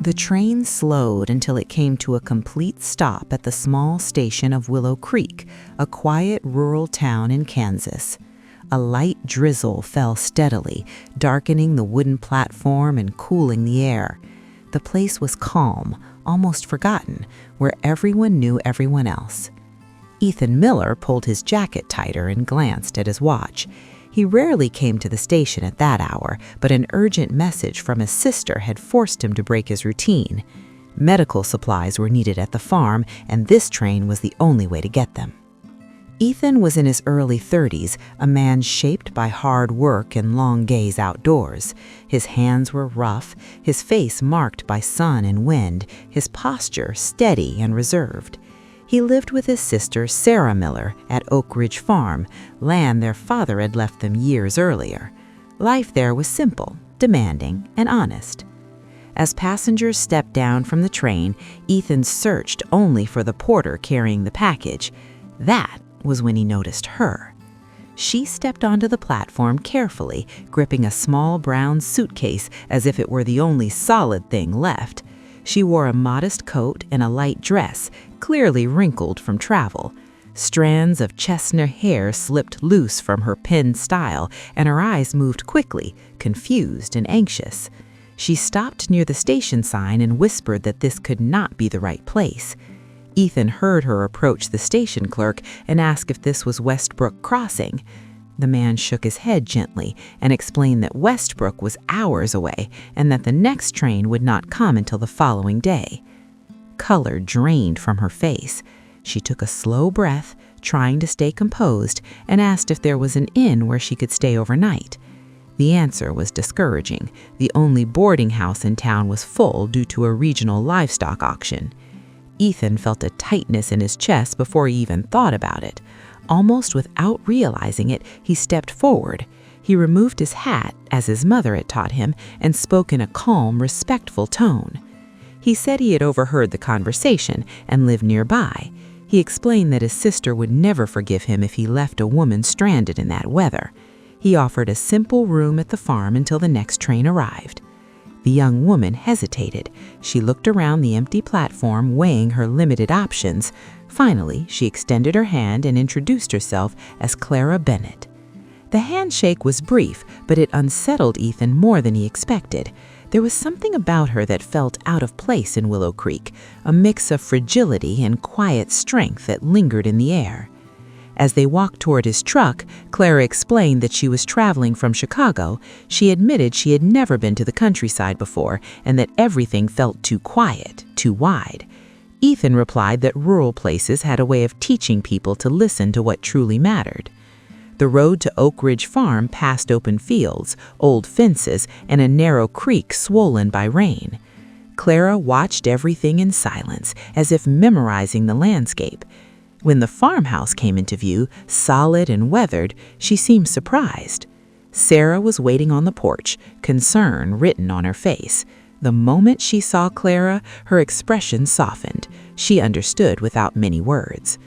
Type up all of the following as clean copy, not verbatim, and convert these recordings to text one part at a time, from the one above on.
The train slowed until it came to a complete stop at the small station of Willow Creek, a quiet rural town in Kansas. A light drizzle fell steadily, darkening the wooden platform and cooling the air. The place was calm, almost forgotten, where everyone knew everyone else. Ethan Miller pulled his jacket tighter and glanced at his watch. He rarely came to the station at that hour, but an urgent message from his sister had forced him to break his routine. Medical supplies were needed at the farm, and this train was the only way to get them. Ethan was in his early 30s, a man shaped by hard work and long gaze outdoors. His hands were rough, his face marked by sun and wind, his posture steady and reserved. He lived with his sister, Sarah Miller, at Oak Ridge Farm, land their father had left them years earlier. Life there was simple, demanding, and honest. As passengers stepped down from the train, Ethan searched only for the porter carrying the package. That was when he noticed her. She stepped onto the platform carefully, gripping a small brown suitcase as if it were the only solid thing left. She wore a modest coat and a light dress, clearly wrinkled from travel. Strands of chestnut hair slipped loose from her pinned style, and her eyes moved quickly, confused and anxious. She stopped near the station sign and whispered that this could not be the right place. Ethan heard her approach the station clerk and ask if this was Westbrook Crossing. The man shook his head gently and explained that Westbrook was hours away and that the next train would not come until the following day. Color drained from her face. She took a slow breath, trying to stay composed, and asked if there was an inn where she could stay overnight. The answer was discouraging. The only boarding house in town was full due to a regional livestock auction. Ethan felt a tightness in his chest before he even thought about it. Almost without realizing it, he stepped forward. He removed his hat, as his mother had taught him, and spoke in a calm, respectful tone. He said he had overheard the conversation and lived nearby. He explained that his sister would never forgive him if he left a woman stranded in that weather. He offered a simple room at the farm until the next train arrived. The young woman hesitated. She looked around the empty platform, weighing her limited options. Finally, she extended her hand and introduced herself as Clara Bennett. The handshake was brief, but it unsettled Ethan more than he expected. There was something about her that felt out of place in Willow Creek, a mix of fragility and quiet strength that lingered in the air. As they walked toward his truck, Clara explained that she was traveling from Chicago. She admitted she had never been to the countryside before and that everything felt too quiet, too wide. Ethan replied that rural places had a way of teaching people to listen to what truly mattered. The road to Oak Ridge Farm passed open fields, old fences, and a narrow creek swollen by rain. Clara watched everything in silence, as if memorizing the landscape. When the farmhouse came into view, solid and weathered, she seemed surprised. Sarah was waiting on the porch, concern written on her face. The moment she saw Clara, her expression softened. She understood without many words.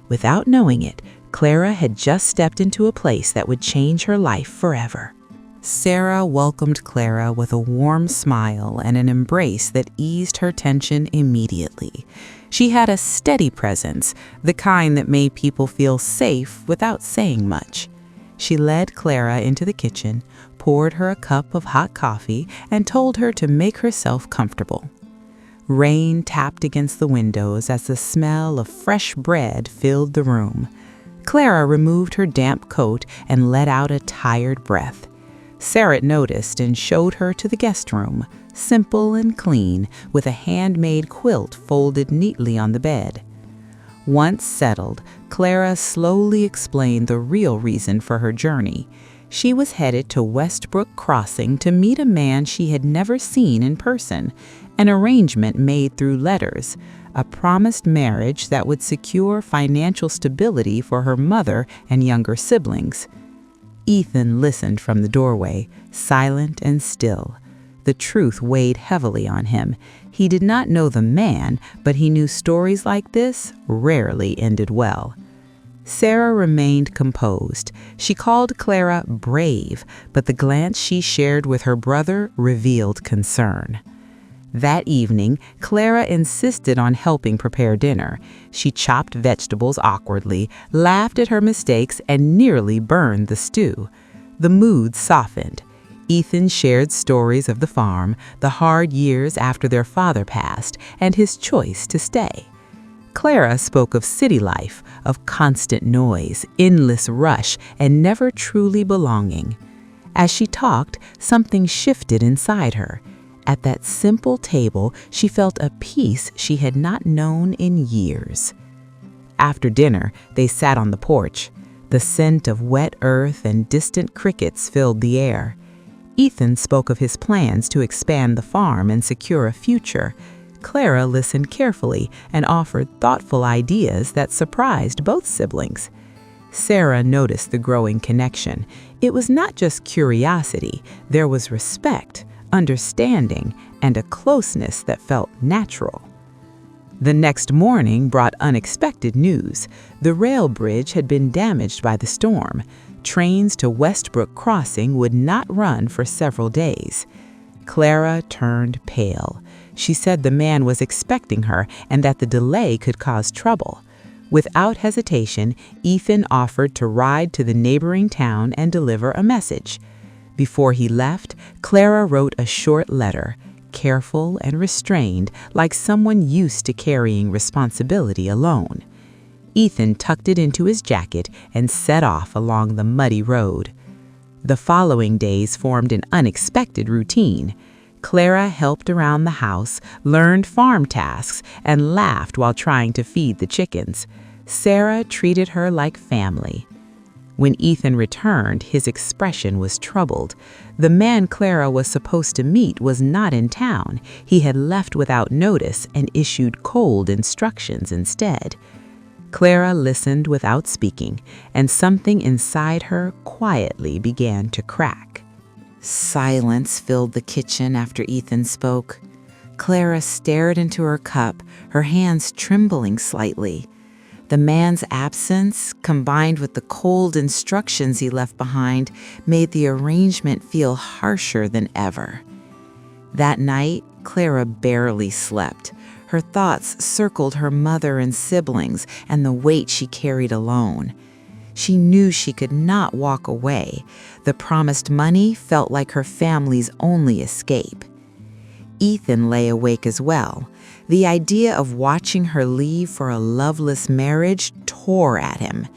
Without knowing it, Clara had just stepped into a place that would change her life forever. Sarah welcomed Clara with a warm smile and an embrace that eased her tension immediately. She had a steady presence, the kind that made people feel safe without saying much. She led Clara into the kitchen, poured her a cup of hot coffee, and told her to make herself comfortable. Rain tapped against the windows as the smell of fresh bread filled the room. Clara removed her damp coat and let out a tired breath. Sarah noticed and showed her to the guest room, simple and clean, with a handmade quilt folded neatly on the bed. Once settled, Clara slowly explained the real reason for her journey. She was headed to Westbrook Crossing to meet a man she had never seen in person, an arrangement made through letters, a promised marriage that would secure financial stability for her mother and younger siblings. Ethan listened from the doorway, silent and still. The truth weighed heavily on him. He did not know the man, but he knew stories like this rarely ended well. Sarah remained composed. She called Clara brave, but the glance she shared with her brother revealed concern. That evening, Clara insisted on helping prepare dinner. She chopped vegetables awkwardly, laughed at her mistakes, and nearly burned the stew. The mood softened. Ethan shared stories of the farm, the hard years after their father passed, and his choice to stay. Clara spoke of city life, of constant noise, endless rush, and never truly belonging. As she talked, something shifted inside her. At that simple table, she felt a peace she had not known in years. After dinner, they sat on the porch. The scent of wet earth and distant crickets filled the air. Ethan spoke of his plans to expand the farm and secure a future. Clara listened carefully and offered thoughtful ideas that surprised both siblings. Sarah noticed the growing connection. It was not just curiosity, there was respect, understanding, and a closeness that felt natural. The next morning brought unexpected news. The rail bridge had been damaged by the storm. Trains to Westbrook Crossing would not run for several days. Clara turned pale. She said the man was expecting her and that the delay could cause trouble. Without hesitation, Ethan offered to ride to the neighboring town and deliver a message. Before he left, Clara wrote a short letter, careful and restrained, like someone used to carrying responsibility alone. Ethan tucked it into his jacket and set off along the muddy road. The following days formed an unexpected routine. Clara helped around the house, learned farm tasks, and laughed while trying to feed the chickens. Sarah treated her like family. When Ethan returned, his expression was troubled. The man Clara was supposed to meet was not in town. He had left without notice and issued cold instructions instead. Clara listened without speaking, and something inside her quietly began to crack. Silence filled the kitchen after Ethan spoke. Clara stared into her cup, her hands trembling slightly. The man's absence, combined with the cold instructions he left behind, made the arrangement feel harsher than ever. That night, Clara barely slept. Her thoughts circled her mother and siblings and the weight she carried alone. She knew she could not walk away. The promised money felt like her family's only escape. Ethan lay awake as well. The idea of watching her leave for a loveless marriage tore at him.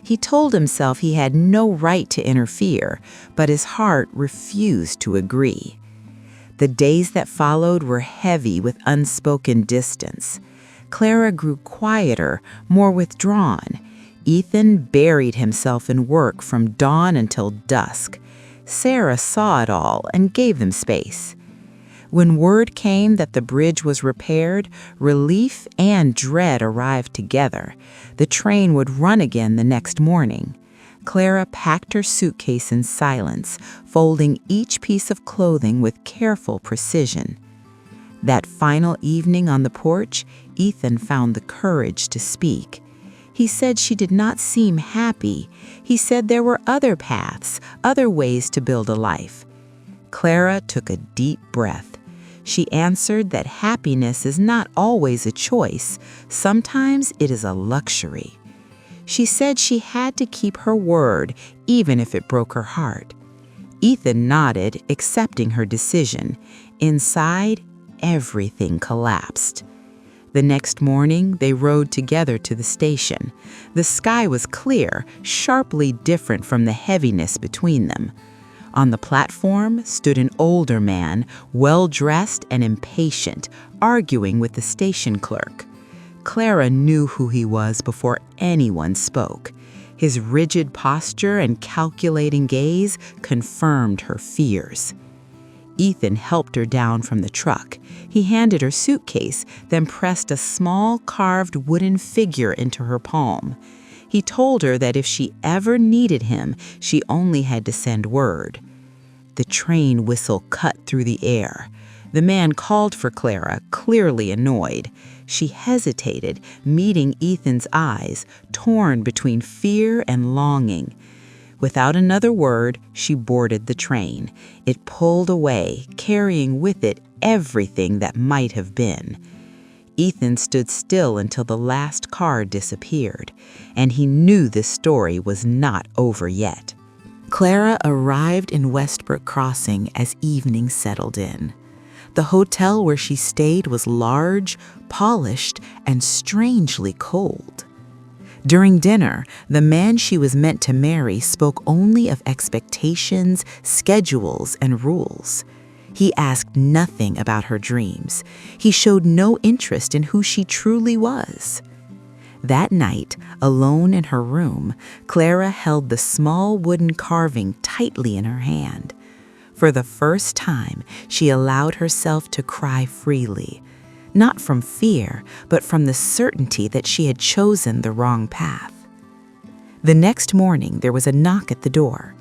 He told himself he had no right to interfere, but his heart refused to agree. The days that followed were heavy with unspoken distance. Clara grew quieter, more withdrawn. Ethan buried himself in work from dawn until dusk. Sarah saw it all and gave them space. When word came that the bridge was repaired, relief and dread arrived together. The train would run again the next morning. Clara packed her suitcase in silence, folding each piece of clothing with careful precision. That final evening on the porch, Ethan found the courage to speak. He said she did not seem happy. He said there were other paths, other ways to build a life. Clara took a deep breath. She answered that happiness is not always a choice. Sometimes it is a luxury. She said she had to keep her word, even if it broke her heart. Ethan nodded, accepting her decision. Inside, everything collapsed. The next morning, they rode together to the station. The sky was clear, sharply different from the heaviness between them. On the platform stood an older man, well-dressed and impatient, arguing with the station clerk. Clara knew who he was before anyone spoke. His rigid posture and calculating gaze confirmed her fears. Ethan helped her down from the truck. He handed her suitcase, then pressed a small carved wooden figure into her palm. He told her that if she ever needed him, she only had to send word. The train whistle cut through the air. The man called for Clara, clearly annoyed. She hesitated, meeting Ethan's eyes, torn between fear and longing. Without another word, she boarded the train. It pulled away, carrying with it everything that might have been. Ethan stood still until the last car disappeared, and he knew this story was not over yet. Clara arrived in Westbrook Crossing as evening settled in. The hotel where she stayed was large, polished, and strangely cold. During dinner, the man she was meant to marry spoke only of expectations, schedules, and rules. He asked nothing about her dreams. He showed no interest in who she truly was. That night, alone in her room, Clara held the small wooden carving tightly in her hand. For the first time, she allowed herself to cry freely, not from fear, but from the certainty that she had chosen the wrong path. The next morning, there was a knock at the door.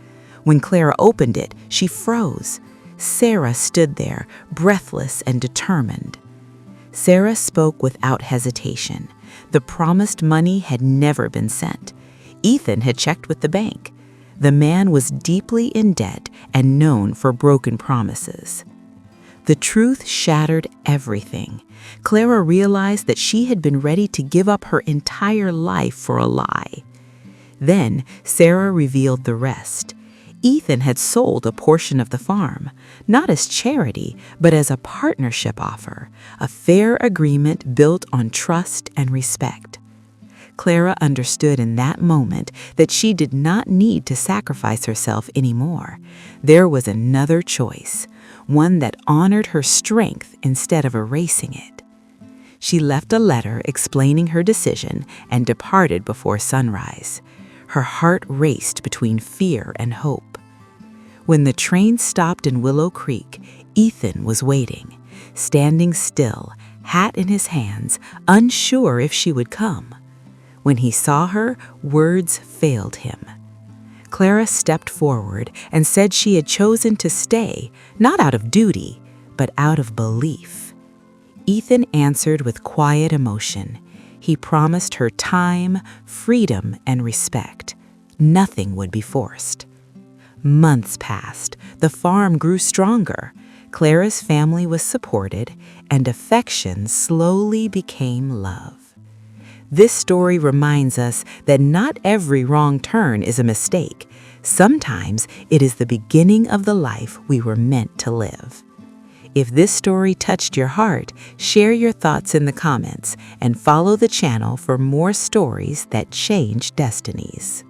When Clara opened it, she froze. Sarah stood there, breathless and determined. Sarah spoke without hesitation. The promised money had never been sent. Ethan had checked with the bank. The man was deeply in debt and known for broken promises. The truth shattered everything. Clara realized that she had been ready to give up her entire life for a lie. Then Sarah revealed the rest. Ethan had sold a portion of the farm, not as charity, but as a partnership offer, a fair agreement built on trust and respect. Clara understood in that moment that she did not need to sacrifice herself anymore. There was another choice, one that honored her strength instead of erasing it. She left a letter explaining her decision and departed before sunrise. Her heart raced between fear and hope. When the train stopped in Willow Creek, Ethan was waiting, standing still, hat in his hands, unsure if she would come. When he saw her, words failed him. Clara stepped forward and said she had chosen to stay, not out of duty, but out of belief. Ethan answered with quiet emotion. He promised her time, freedom, and respect. Nothing would be forced. Months passed. The farm grew stronger. Clara's family was supported, and affection slowly became love. This story reminds us that not every wrong turn is a mistake. Sometimes it is the beginning of the life we were meant to live. If this story touched your heart, share your thoughts in the comments and follow the channel for more stories that change destinies.